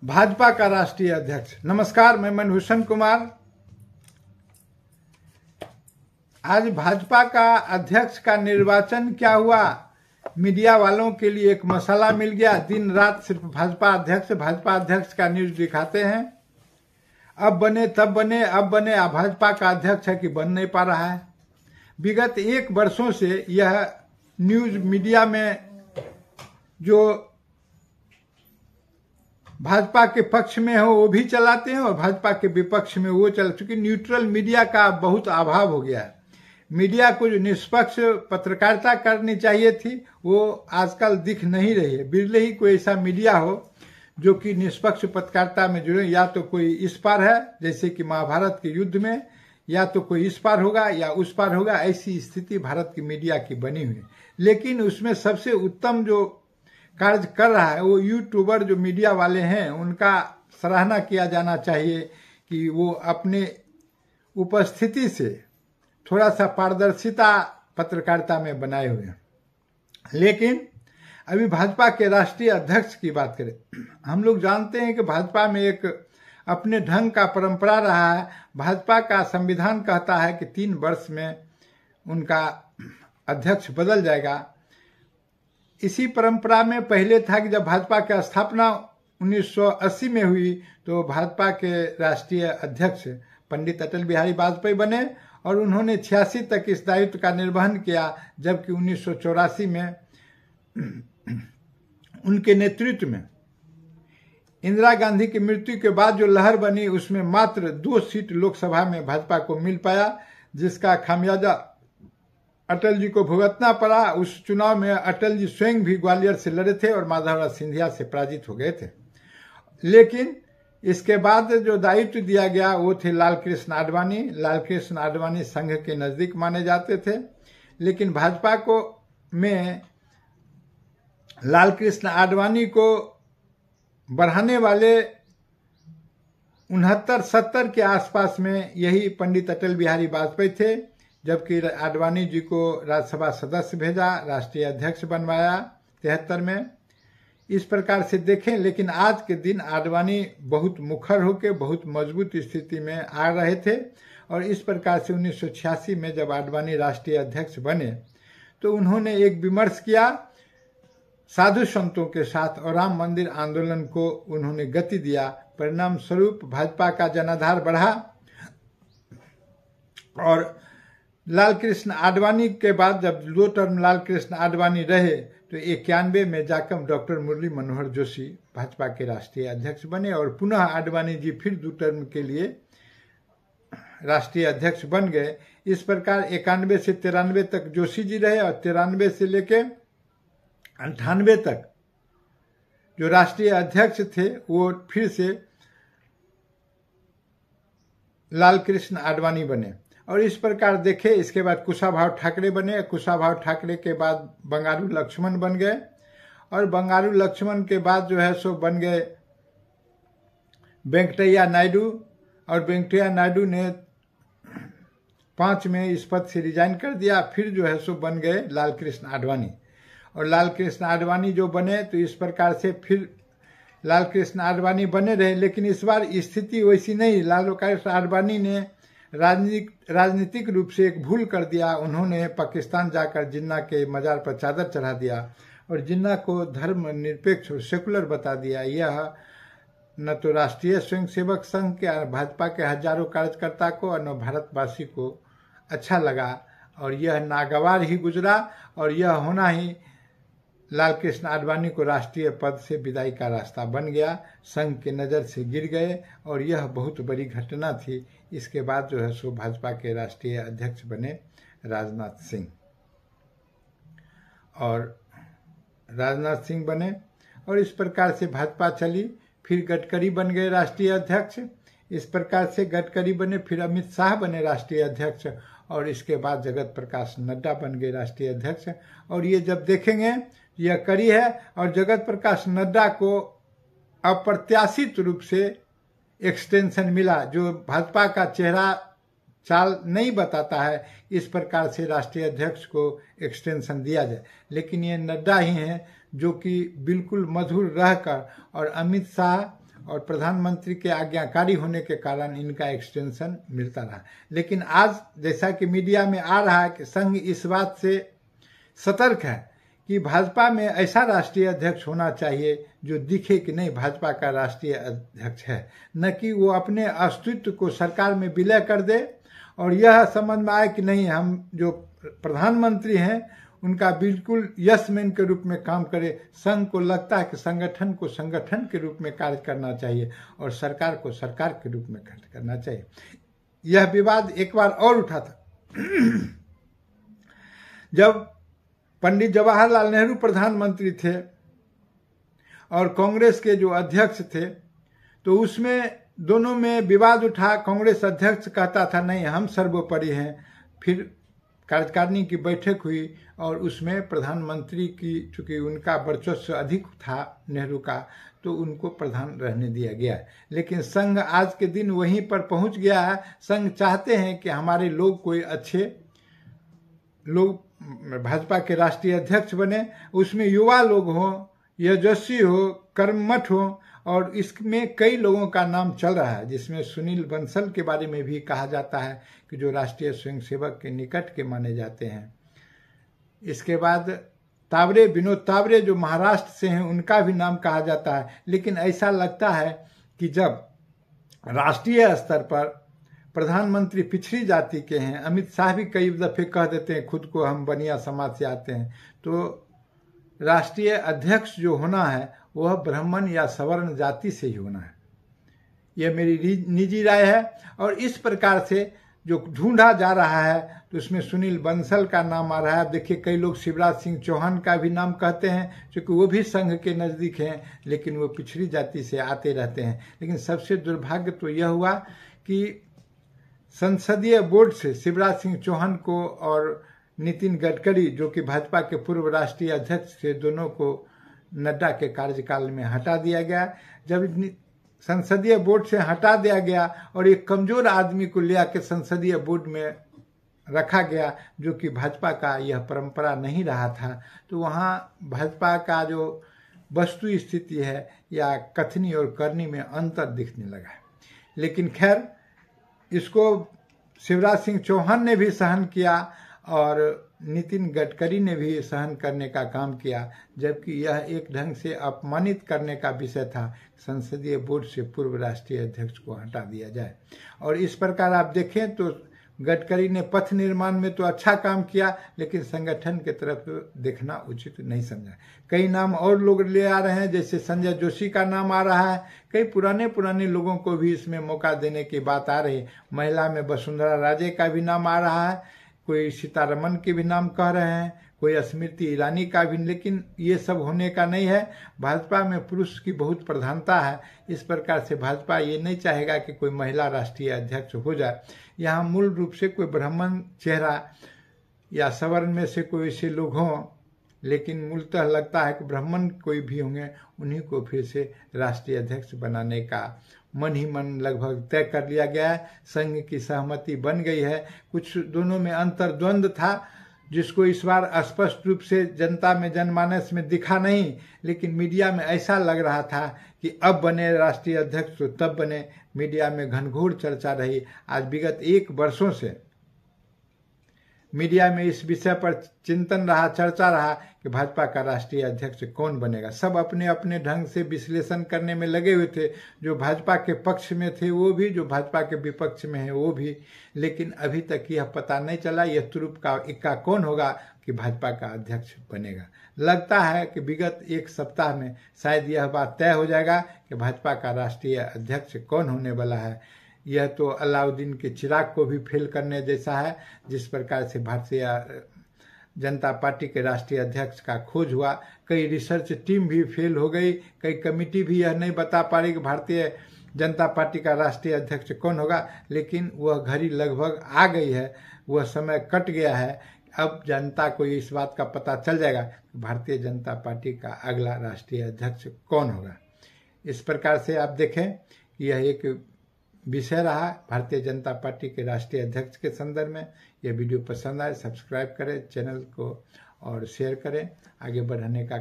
भाजपा का राष्ट्रीय अध्यक्ष। नमस्कार, मैं मनभूषण कुमार। आज भाजपा का अध्यक्ष का निर्वाचन क्या हुआ, मीडिया वालों के लिए एक मसाला मिल गया। दिन रात सिर्फ भाजपा अध्यक्ष का न्यूज दिखाते हैं। अब बने तब बने, अब बने। भाजपा का अध्यक्ष है कि बन नहीं पा रहा है। विगत 1 वर्षों से यह न्यूज मीडिया में जो भाजपा के पक्ष में हो वो भी चलाते हैं और भाजपा के विपक्ष में वो चल, चूंकि न्यूट्रल मीडिया का बहुत अभाव हो गया है। मीडिया को जो निष्पक्ष पत्रकारिता करनी चाहिए थी वो आजकल दिख नहीं रही है। बिरले ही कोई ऐसा मीडिया हो जो कि निष्पक्ष पत्रकारिता में जुड़े। या तो कोई इस पार है, जैसे कि महाभारत के युद्ध में, या तो कोई इस पार होगा या उस पार होगा। ऐसी स्थिति भारत की मीडिया की बनी हुई है। लेकिन उसमें सबसे उत्तम जो कार्य कर रहा है वो यूट्यूबर जो मीडिया वाले हैं, उनका सराहना किया जाना चाहिए कि वो अपने उपस्थिति से थोड़ा सा पारदर्शिता पत्रकारिता में बनाए हुए हैं। लेकिन अभी भाजपा के राष्ट्रीय अध्यक्ष की बात करें, हम लोग जानते हैं कि भाजपा में एक अपने ढंग का परंपरा रहा है। भाजपा का संविधान कहता है कि 3 वर्ष में उनका अध्यक्ष बदल जाएगा। इसी परंपरा में पहले था कि जब भाजपा की स्थापना 1980 में हुई तो भाजपा के राष्ट्रीय अध्यक्ष पंडित अटल बिहारी वाजपेयी बने और उन्होंने 86 तक इस दायित्व का निर्वहन किया। जबकि 1984 में उनके नेतृत्व में इंदिरा गांधी की मृत्यु के बाद जो लहर बनी उसमें मात्र 2 सीट लोकसभा में भाजपा को मिल पाया, जिसका खामियाजा अटल जी को भुगतना पड़ा। उस चुनाव में अटल जी स्वयं भी ग्वालियर से लड़े थे और माधवराव सिंधिया से पराजित हो गए थे। लेकिन इसके बाद जो दायित्व दिया गया वो थे लाल कृष्ण आडवाणी। लाल कृष्ण आडवाणी संघ के नजदीक माने जाते थे। लेकिन भाजपा को में लाल कृष्ण आडवाणी को बढ़ाने वाले 69-70 के आसपास में यही पंडित अटल बिहारी वाजपेयी थे। जबकि आडवाणी जी को राज्यसभा सदस्य भेजा, राष्ट्रीय अध्यक्ष बनवाया 73 में। इस प्रकार से देखें, लेकिन आज के दिन आडवाणी बहुत मुखर होकर बहुत मजबूत स्थिति में आ रहे थे। और इस प्रकार से 1986 में जब आडवाणी राष्ट्रीय अध्यक्ष बने तो उन्होंने एक विमर्श किया साधु संतों के साथ और राम मंदिर आंदोलन को उन्होंने गति दिया। परिणाम स्वरूप भाजपा का जनाधार बढ़ा और लाल कृष्ण आडवाणी के बाद जब 2 टर्म लाल कृष्ण आडवाणी रहे तो 91 में जाकर डॉक्टर मुरली मनोहर जोशी भाजपा के राष्ट्रीय अध्यक्ष बने और पुनः आडवाणी जी फिर 2 टर्म के लिए राष्ट्रीय अध्यक्ष बन गए। इस प्रकार 91 से 93 तक जोशी जी रहे और 93 से लेके 98 तक जो राष्ट्रीय अध्यक्ष थे वो फिर से लाल कृष्ण आडवाणी बने। और इस प्रकार देखे, इसके बाद कुशाभाऊ ठाकरे बने। कुशाभाऊ ठाकरे के बाद बंगारू लक्ष्मण बन गए और बंगारू लक्ष्मण के बाद जो है सो बन गए वेंकटैया नायडू। और वेंकटैया नायडू ने 5 में इस पद से रिजाइन कर दिया। फिर जो है सो बन गए लाल कृष्ण आडवाणी। और लाल कृष्ण आडवाणी जो बने तो इस प्रकार से फिर लाल कृष्ण आडवाणी बने रहे। लेकिन इस बार स्थिति वैसी नहीं। लाल कृष्ण आडवाणी ने राजनीतिक रूप से एक भूल कर दिया। उन्होंने पाकिस्तान जाकर जिन्ना के मजार पर चादर चढ़ा दिया और जिन्ना को धर्म निरपेक्ष और सेकुलर बता दिया। यह न तो राष्ट्रीय स्वयंसेवक संघ के भाजपा के हजारों कार्यकर्ता को और न भारतवासी को अच्छा लगा और यह नागवार ही गुजरा। और यह होना ही लाल कृष्ण आडवाणी को राष्ट्रीय पद से विदाई का रास्ता बन गया। संघ के नज़र से गिर गए और यह बहुत बड़ी घटना थी। इसके बाद जो है सो भाजपा के राष्ट्रीय अध्यक्ष बने राजनाथ सिंह और राजनाथ सिंह बने और इस प्रकार से भाजपा चली। फिर गडकरी बन गए राष्ट्रीय अध्यक्ष। इस प्रकार से गडकरी बने, फिर अमित शाह बने राष्ट्रीय अध्यक्ष और इसके बाद जगत प्रकाश नड्डा बन गए राष्ट्रीय अध्यक्ष। और ये जब देखेंगे यह कड़ी है और जगत प्रकाश नड्डा को अप्रत्याशित रूप से एक्सटेंशन मिला, जो भाजपा का चेहरा चाल नहीं बताता है। इस प्रकार से राष्ट्रीय अध्यक्ष को एक्सटेंशन दिया जाए। लेकिन ये नड्डा ही हैं जो कि बिल्कुल मधुर रहकर और अमित शाह और प्रधानमंत्री के आज्ञाकारी होने के कारण इनका एक्सटेंशन मिलता रहा। लेकिन आज जैसा कि मीडिया में आ रहा है कि संघ इस बात से सतर्क है कि भाजपा में ऐसा राष्ट्रीय अध्यक्ष होना चाहिए जो दिखे कि नहीं भाजपा का राष्ट्रीय अध्यक्ष है, न कि वो अपने अस्तित्व को सरकार में विलय कर दे और यह समझ में आए कि नहीं हम जो प्रधानमंत्री हैं उनका बिल्कुल यस मैन के रूप में काम करे। संघ को लगता है कि संगठन को संगठन के रूप में कार्य करना चाहिए और सरकार को सरकार के रूप में कार्य करना चाहिए। यह विवाद एक बार और उठा था जब पंडित जवाहरलाल नेहरू प्रधानमंत्री थे और कांग्रेस के जो अध्यक्ष थे, तो उसमें दोनों में विवाद उठा। कांग्रेस अध्यक्ष कहता था नहीं हम सर्वोपरि हैं। फिर कार्यकारिणी की बैठक हुई और उसमें प्रधानमंत्री की, चूंकि उनका वर्चस्व अधिक था नेहरू का, तो उनको प्रधान रहने दिया गया। लेकिन संघ आज के दिन वहीं पर पहुंच गया है। संघ चाहते हैं कि हमारे लोग कोई अच्छे लोग भाजपा के राष्ट्रीय अध्यक्ष बने, उसमें युवा लोग हों, यशस्वी हो, कर्मठ हो, और इसमें कई लोगों का नाम चल रहा है, जिसमें सुनील बंसल के बारे में भी कहा जाता है कि जो राष्ट्रीय स्वयंसेवक के निकट के माने जाते हैं। इसके बाद तावरे, विनोद तावरे जो महाराष्ट्र से हैं, उनका भी नाम कहा जाता है। लेकिन ऐसा लगता है कि जब राष्ट्रीय स्तर पर प्रधानमंत्री पिछड़ी जाति के हैं, अमित शाह भी कई दफे कह देते हैं खुद को हम बनिया समाज से आते हैं, तो राष्ट्रीय अध्यक्ष जो होना है वह ब्राह्मण या सवर्ण जाति से ही होना है। यह मेरी निजी राय है। और इस प्रकार से जो ढूंढा जा रहा है तो उसमें सुनील बंसल का नाम आ रहा है। देखिए कई लोग शिवराज सिंह चौहान का भी नाम कहते हैं, क्योंकि वो भी संघ के नज़दीक हैं, लेकिन वो पिछड़ी जाति से आते रहते हैं। लेकिन सबसे दुर्भाग्य तो यह हुआ कि संसदीय बोर्ड से शिवराज सिंह चौहान को और नितिन गडकरी जो कि भाजपा के पूर्व राष्ट्रीय अध्यक्ष थे, दोनों को नड्डा के कार्यकाल में हटा दिया गया। जब संसदीय बोर्ड से हटा दिया गया और एक कमजोर आदमी को ले आके संसदीय बोर्ड में रखा गया, जो कि भाजपा का यह परंपरा नहीं रहा था, तो वहाँ भाजपा का जो वस्तु स्थिति है या कथनी और करनी में अंतर दिखने लगा है। लेकिन खैर इसको शिवराज सिंह चौहान ने भी सहन किया और नितिन गडकरी ने भी सहन करने का काम किया, जबकि यह एक ढंग से अपमानित करने का विषय था संसदीय बोर्ड से पूर्व राष्ट्रीय अध्यक्ष को हटा दिया जाए। और इस प्रकार आप देखें तो गडकरी ने पथ निर्माण में तो अच्छा काम किया, लेकिन संगठन के तरफ देखना उचित नहीं समझा। कई नाम और लोग ले आ रहे हैं, जैसे संजय जोशी का नाम आ रहा है। कई पुराने लोगों को भी इसमें मौका देने की बात आ रही है। महिला में वसुंधरा राजे का भी नाम आ रहा है, कोई सीतारमन के भी नाम कह रहे हैं, कोई स्मृति ईरानी का भी। लेकिन ये सब होने का नहीं है। भाजपा में पुरुष की बहुत प्रधानता है। इस प्रकार से भाजपा ये नहीं चाहेगा कि कोई महिला राष्ट्रीय अध्यक्ष हो जाए। यहाँ मूल रूप से कोई ब्राह्मण चेहरा या सवर्ण में से कोई ऐसे लोग हों, लेकिन मूलतः लगता है कि ब्राह्मण कोई भी होंगे, उन्हीं को फिर से राष्ट्रीय अध्यक्ष बनाने का मन ही मन लगभग तय कर लिया गया है। संघ की सहमति बन गई है। कुछ दोनों में अंतर्द्वंद था, जिसको इस बार स्पष्ट रूप से जनता में जनमानस में दिखा नहीं, लेकिन मीडिया में ऐसा लग रहा था कि अब बने राष्ट्रीय अध्यक्ष तो तब बने। मीडिया में घनघोर चर्चा रही। आज विगत 1 वर्षों से मीडिया में इस विषय पर चिंतन रहा, चर्चा रहा कि भाजपा का राष्ट्रीय अध्यक्ष कौन बनेगा। सब अपने अपने ढंग से विश्लेषण करने में लगे हुए थे, जो भाजपा के पक्ष में थे वो भी, जो भाजपा के विपक्ष में है वो भी। लेकिन अभी तक यह पता नहीं चला यह तुरुप का इक्का कौन होगा कि भाजपा का अध्यक्ष बनेगा। लगता है कि विगत 1 सप्ताह में शायद यह बात तय हो जाएगा कि भाजपा का राष्ट्रीय अध्यक्ष कौन होने वाला है। यह तो अलाउद्दीन के चिराग को भी फेल करने जैसा है। जिस प्रकार से भारतीय जनता पार्टी के राष्ट्रीय अध्यक्ष का खोज हुआ, कई रिसर्च टीम भी फेल हो गई, कई कमेटी भी यह नहीं बता पा रही कि भारतीय जनता पार्टी का राष्ट्रीय अध्यक्ष कौन होगा। लेकिन वह घड़ी लगभग आ गई है, वह समय कट गया है। अब जनता को इस बात का पता चल जाएगा कि भारतीय जनता पार्टी का अगला राष्ट्रीय अध्यक्ष कौन होगा। इस प्रकार से आप देखें कि यह एक विषय रहा भारतीय जनता पार्टी के राष्ट्रीय अध्यक्ष के संदर्भ में। यह वीडियो पसंद आए सब्सक्राइब करें चैनल को और शेयर करें, आगे बढ़ाने का